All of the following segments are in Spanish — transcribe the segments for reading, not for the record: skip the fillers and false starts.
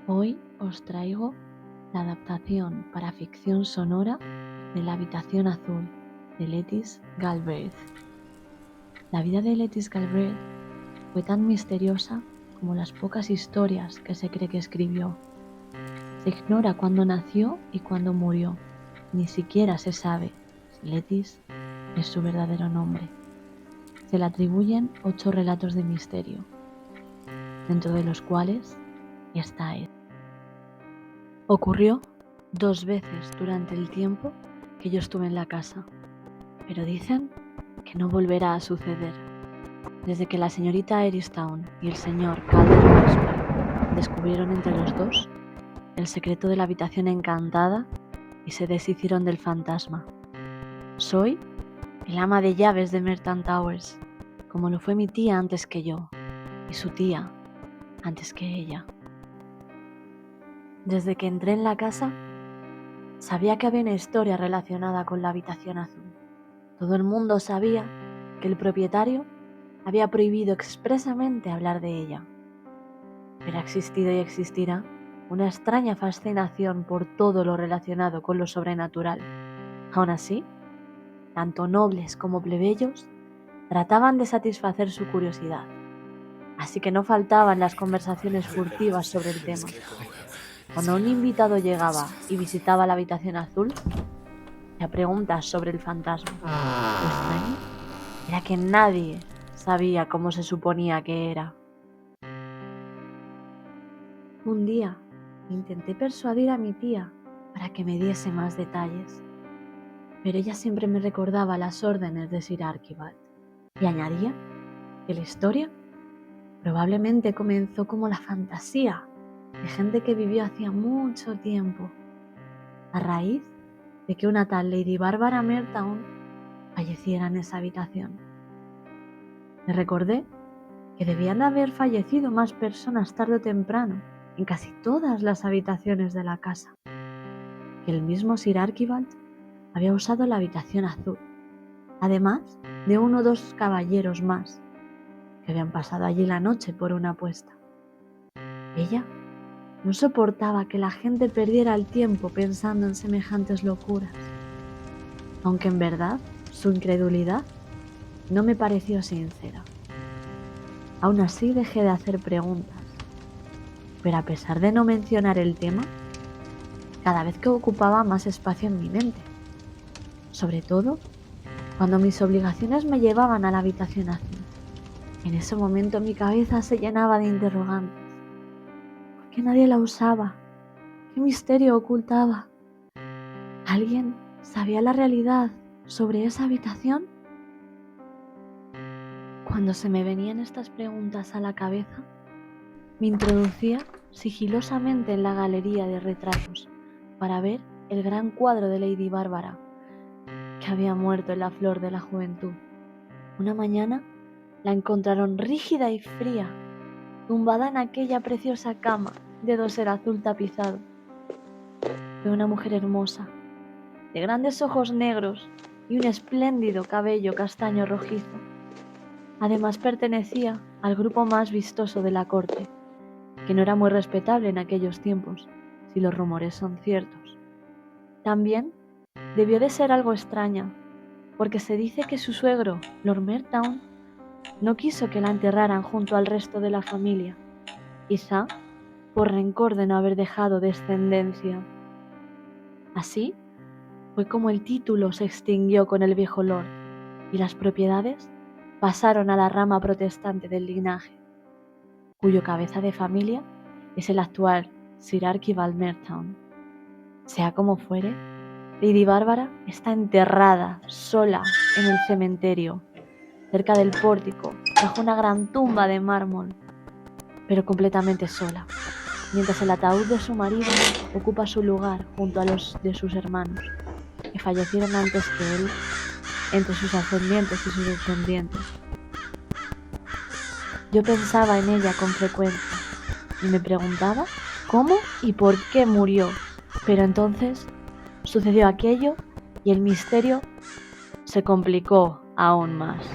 Hoy os traigo la adaptación para ficción sonora de La habitación azul de Lettice Galbraith. La vida de Lettice Galbraith fue tan misteriosa como las pocas historias que se cree que escribió. Se ignora cuándo nació y cuándo murió. Ni siquiera se sabe si Lettice es su verdadero nombre. Se le atribuyen 8 relatos de misterio, dentro de los cuales está él. Ocurrió 2 veces durante el tiempo que yo estuve en la casa, pero dicen que no volverá a suceder. Desde que la señorita Eristown y el señor Calder Maxwell descubrieron entre los dos el secreto de la habitación encantada y se deshicieron del fantasma. Soy el ama de llaves de Merton Towers, como lo fue mi tía antes que yo, y su tía antes que ella. Desde que entré en la casa, sabía que había una historia relacionada con la habitación azul. Todo el mundo sabía que el propietario había prohibido expresamente hablar de ella. Pero ha existido y existirá una extraña fascinación por todo lo relacionado con lo sobrenatural. Aún así, tanto nobles como plebeyos trataban de satisfacer su curiosidad. Así que no faltaban las conversaciones furtivas sobre el tema. Cuando un invitado llegaba y visitaba la habitación azul, hacía preguntas sobre el fantasma. Lo extraño era que nadie sabía cómo se suponía que era. Un día intenté persuadir a mi tía para que me diese más detalles, pero ella siempre me recordaba las órdenes de Sir Archibald y añadía que la historia probablemente comenzó como la fantasía de gente que vivió hacía mucho tiempo, a raíz de que una tal Lady Barbara Merton falleciera en esa habitación. Le recordé que debían de haber fallecido más personas tarde o temprano en casi todas las habitaciones de la casa, que el mismo Sir Archibald había usado la habitación azul, además de 1 o 2 caballeros más que habían pasado allí la noche por una apuesta. Ella no soportaba que la gente perdiera el tiempo pensando en semejantes locuras, aunque en verdad su incredulidad no me pareció sincera. Aún así dejé de hacer preguntas, pero a pesar de no mencionar el tema, cada vez que ocupaba más espacio en mi mente, sobre todo cuando mis obligaciones me llevaban a la habitación azul. En ese momento mi cabeza se llenaba de interrogantes. ¿Por qué nadie la usaba? ¿Qué misterio ocultaba? ¿Alguien sabía la realidad sobre esa habitación? Cuando se me venían estas preguntas a la cabeza, me introducía sigilosamente en la galería de retratos para ver el gran cuadro de Lady Bárbara, que había muerto en la flor de la juventud. Una mañana la encontraron rígida y fría, tumbada en aquella preciosa cama de dosel azul tapizado. Fue una mujer hermosa, de grandes ojos negros y un espléndido cabello castaño rojizo. Además pertenecía al grupo más vistoso de la corte, que no era muy respetable en aquellos tiempos, si los rumores son ciertos. También debió de ser algo extraña, porque se dice que su suegro, Lord Merton, no quiso que la enterraran junto al resto de la familia, quizá por rencor de no haber dejado descendencia. Así fue como el título se extinguió con el viejo lord y las propiedades pasaron a la rama protestante del linaje, cuyo cabeza de familia es el actual Sir Archibald Merton. Sea como fuere, Lady Bárbara está enterrada sola en el cementerio, cerca del pórtico, bajo una gran tumba de mármol, pero completamente sola, mientras el ataúd de su marido ocupa su lugar junto a los de sus hermanos, que fallecieron antes que él, entre sus ascendientes y sus descendientes. Yo pensaba en ella con frecuencia y me preguntaba cómo y por qué murió, pero entonces sucedió aquello y el misterio se complicó aún más.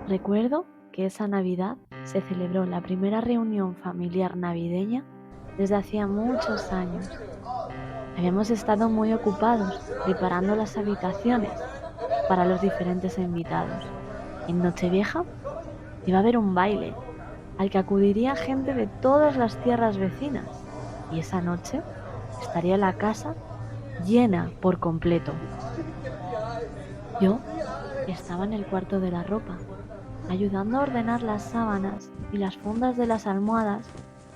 Recuerdo que esa Navidad se celebró la primera reunión familiar navideña desde hacía muchos años. Habíamos estado muy ocupados preparando las habitaciones para los diferentes invitados. En Nochevieja iba a haber un baile al que acudiría gente de todas las tierras vecinas y esa noche estaría la casa llena por completo. Yo estaba en el cuarto de la ropa, ayudando a ordenar las sábanas y las fundas de las almohadas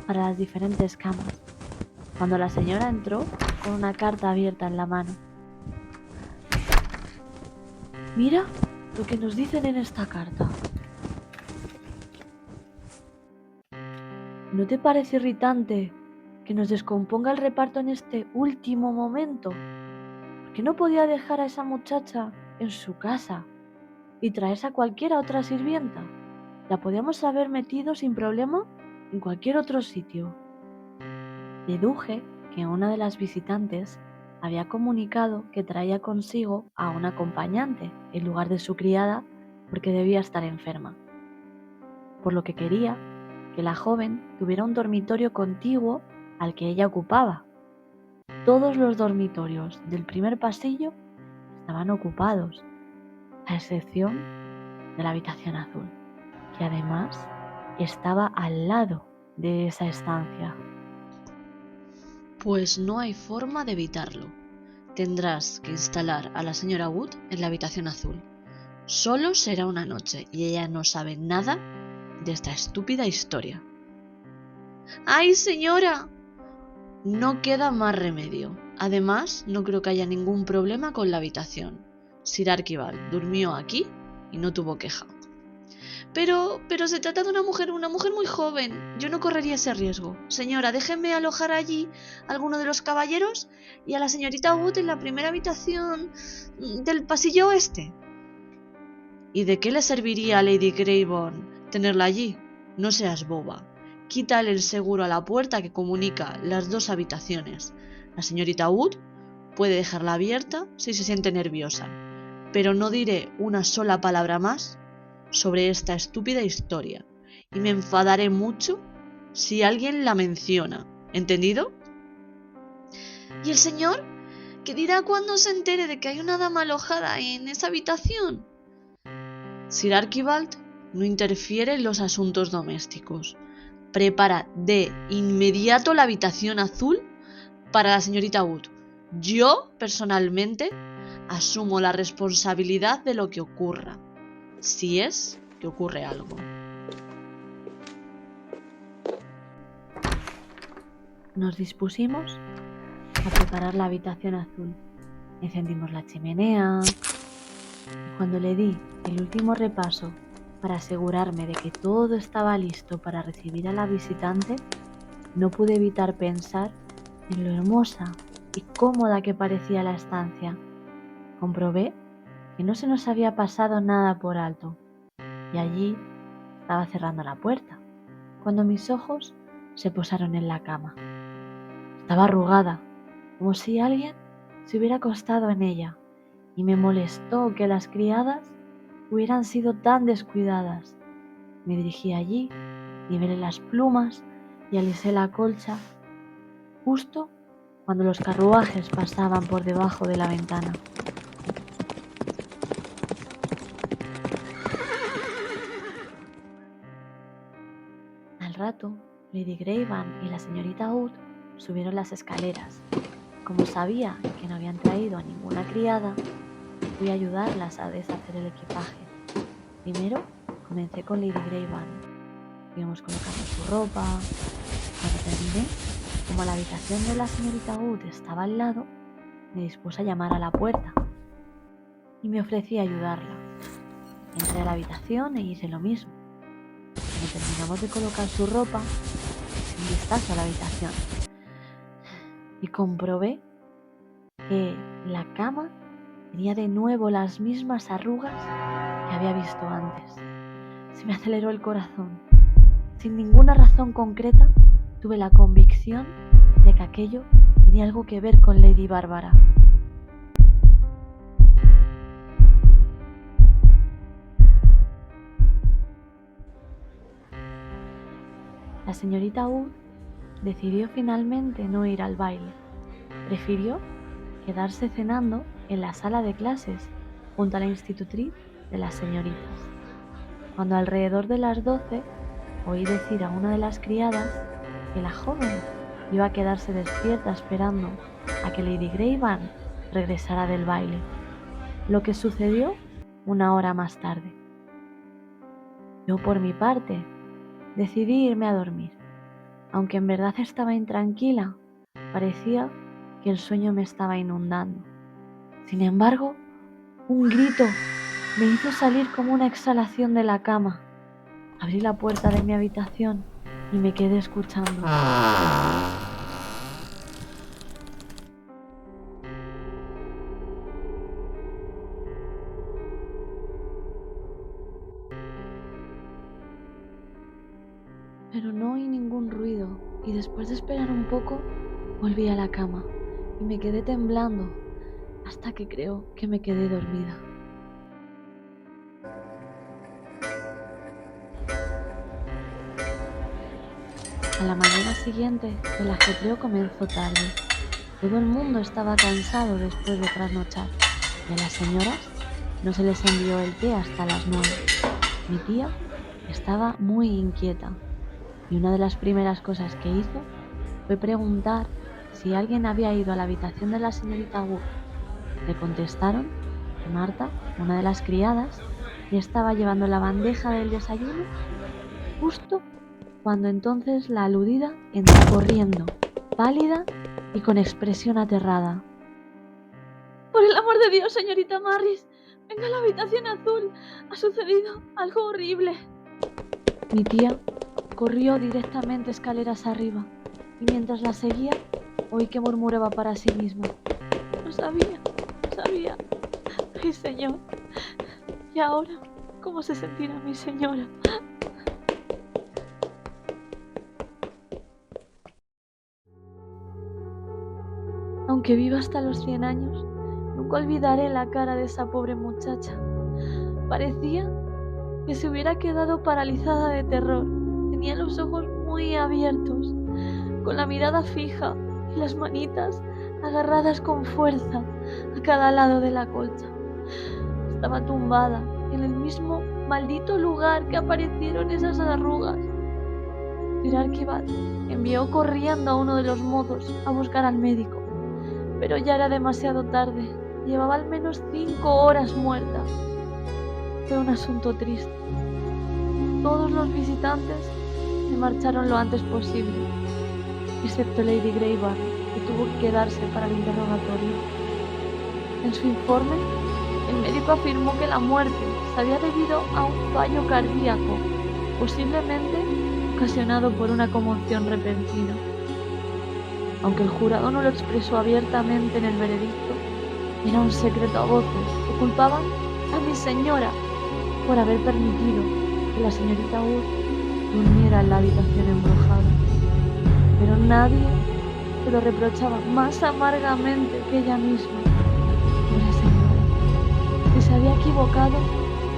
para las diferentes camas, cuando la señora entró con una carta abierta en la mano. Mira lo que nos dicen en esta carta. ¿No te parece irritante que nos descomponga el reparto en este último momento? ¿Por qué no podía dejar a esa muchacha en su casa y traerse a cualquier otra sirvienta? La podíamos haber metido sin problema en cualquier otro sitio. Deduje que una de las visitantes había comunicado que traía consigo a un acompañante en lugar de su criada porque debía estar enferma, por lo que quería que la joven tuviera un dormitorio contiguo al que ella ocupaba. Todos los dormitorios del primer pasillo estaban ocupados, a excepción de la habitación azul, que además estaba al lado de esa estancia. Pues no hay forma de evitarlo. Tendrás que instalar a la señora Wood en la habitación azul. Solo será una noche y ella no sabe nada de esta estúpida historia. ¡Ay, señora! No queda más remedio. Además, no creo que haya ningún problema con la habitación. Sir Archibald durmió aquí y no tuvo queja. Pero se trata de una mujer muy joven. Yo no correría ese riesgo. Señora, déjeme alojar allí a alguno de los caballeros y a la señorita Wood en la primera habitación del pasillo oeste. ¿Y de qué le serviría a Lady Greybourne tenerla allí? No seas boba. Quítale el seguro a la puerta que comunica las dos habitaciones. La señorita Wood puede dejarla abierta si se siente nerviosa, pero no diré una sola palabra más sobre esta estúpida historia y me enfadaré mucho si alguien la menciona. ¿Entendido? ¿Y el señor? ¿Qué dirá cuando se entere de que hay una dama alojada en esa habitación? Sir Archibald no interfiere en los asuntos domésticos. Prepara de inmediato la habitación azul para la señorita Wood. Yo, personalmente, asumo la responsabilidad de lo que ocurra, si es que ocurre algo. Nos dispusimos a preparar la habitación azul. Encendimos la chimenea y cuando le di el último repaso para asegurarme de que todo estaba listo para recibir a la visitante, no pude evitar pensar en lo hermosa y cómoda que parecía la estancia. Comprobé que no se nos había pasado nada por alto y allí estaba cerrando la puerta cuando mis ojos se posaron en la cama. Estaba arrugada, como si alguien se hubiera acostado en ella, y me molestó que las criadas hubieran sido tan descuidadas. Me dirigí allí, nivelé las plumas y alisé la colcha justo cuando los carruajes pasaban por debajo de la ventana. Al rato, Lady Greybourne y la señorita Wood subieron las escaleras. Como sabía que no habían traído a ninguna criada, fui a ayudarlas a deshacer el equipaje. Primero comencé con Lady Greybourne. Fuimos colocando su ropa. Cuando terminé, como la habitación de la señorita Wood estaba al lado, me dispuse a llamar a la puerta y me ofrecí a ayudarla. Entré a la habitación e hice lo mismo. Cuando terminamos de colocar su ropa, hice un vistazo a la habitación y comprobé que la cama tenía de nuevo las mismas arrugas que había visto antes. Se me aceleró el corazón. Sin ninguna razón concreta, tuve la convicción de que aquello tenía algo que ver con Lady Bárbara. La señorita Wood decidió finalmente no ir al baile. Prefirió quedarse cenando en la sala de clases junto a la institutriz de las señoritas. Cuando alrededor de las 12 oí decir a una de las criadas que la joven iba a quedarse despierta esperando a que Lady Greybank regresara del baile, lo que sucedió una hora más tarde. Yo, por mi parte, decidí irme a dormir. Aunque en verdad estaba intranquila, parecía que el sueño me estaba inundando. Sin embargo, un grito me hizo salir como una exhalación de la cama. Abrí la puerta de mi habitación y me quedé escuchando. Pero no oí ningún ruido y después de esperar un poco, volví a la cama y me quedé temblando hasta que creo que me quedé dormida. A la mañana siguiente, el ajetreo comenzó tarde. Todo el mundo estaba cansado después de trasnochar y a las señoras no se les envió el té hasta las 9. Mi tía estaba muy inquieta y una de las primeras cosas que hizo fue preguntar si alguien había ido a la habitación de la señorita Wood. Le contestaron que Marta, una de las criadas, le estaba llevando la bandeja del desayuno justo cuando entonces la aludida entró corriendo, pálida y con expresión aterrada. «Por el amor de Dios, señorita Marris, venga a la habitación azul. Ha sucedido algo horrible». Mi tía corrió directamente escaleras arriba y mientras la seguía oí que murmuraba para sí misma. «No sabía. Ay, señor. ¿Y ahora cómo se sentirá mi señora?» Aunque viva hasta los 100 años, nunca olvidaré la cara de esa pobre muchacha. Parecía que se hubiera quedado paralizada de terror. Tenía los ojos muy abiertos, con la mirada fija y las manitas agarradas con fuerza a cada lado de la colcha. Estaba tumbada en el mismo maldito lugar que aparecieron esas arrugas. Sir Archibald envió corriendo a uno de los mozos a buscar al médico, pero ya era demasiado tarde. Llevaba al menos 5 horas muerta. Fue un asunto triste. Todos los visitantes se marcharon lo antes posible, excepto Lady Greybank, que tuvo que quedarse para el interrogatorio. En su informe, el médico afirmó que la muerte se había debido a un fallo cardíaco, posiblemente ocasionado por una conmoción repentina. Aunque el jurado no lo expresó abiertamente en el veredicto, era un secreto a voces que culpaban a mi señora por haber permitido que la señorita Wood durmiera en la habitación embrujada. Pero nadie se lo reprochaba más amargamente que ella misma. Pobre señora, que se había equivocado,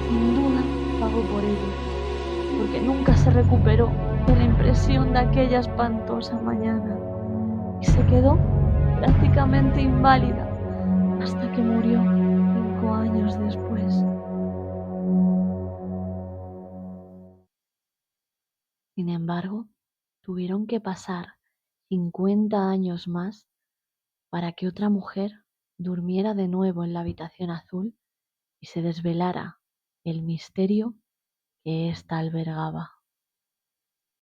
sin duda pagó por ello, porque nunca se recuperó de la impresión de aquella espantosa mañana y se quedó prácticamente inválida hasta que murió 5 años después. Sin embargo, tuvieron que pasar 50 años más para que otra mujer durmiera de nuevo en la habitación azul y se desvelara el misterio que ésta albergaba.